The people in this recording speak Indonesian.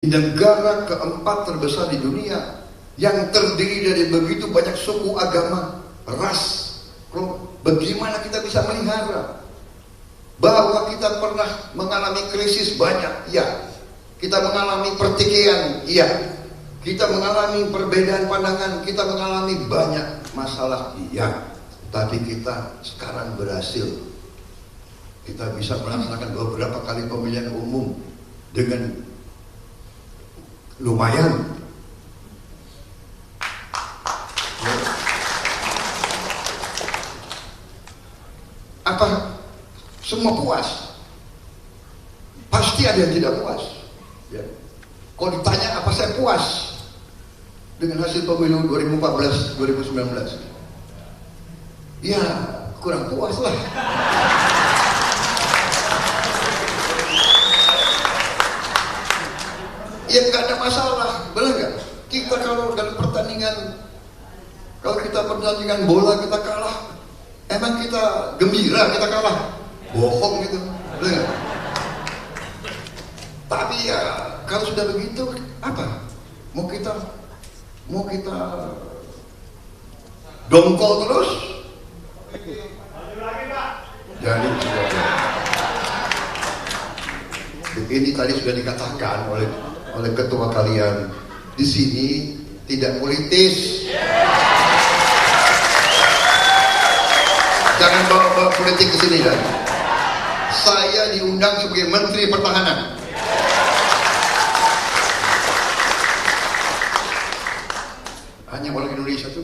Negara keempat terbesar di dunia yang terdiri dari begitu banyak suku, agama, ras. Bagaimana kita bisa melihara? Bahwa kita pernah mengalami krisis banyak, ya. Kita mengalami pertikaian, ya. Kita mengalami perbedaan pandangan, kita mengalami banyak masalah, iya. Tapi kita sekarang berhasil. Kita bisa melaksanakan beberapa kali pemilihan umum dengan lumayan. Apa semua puas? Pasti ada yang tidak puas. Ya. Kalau ditanya apa saya puas dengan hasil pemilu 2014-2019? Ya kurang puas lah. Ya nggak ada masalah, benar nggak? Kita kalau dalam pertandingan, kalau kita pertandingan bola kita kalah, emang kita gembira kita kalah? Bohong gitu, benar nggak? Tapi ya kalau sudah begitu, apa? Mau kita dongkol terus? Jadi ini tadi sudah dikatakan oleh ketua kalian, di sini tidak politis. Jangan bawa politik ke sini kan. Saya diundang sebagai Menteri Pertahanan. Hanya orang Indonesia tuh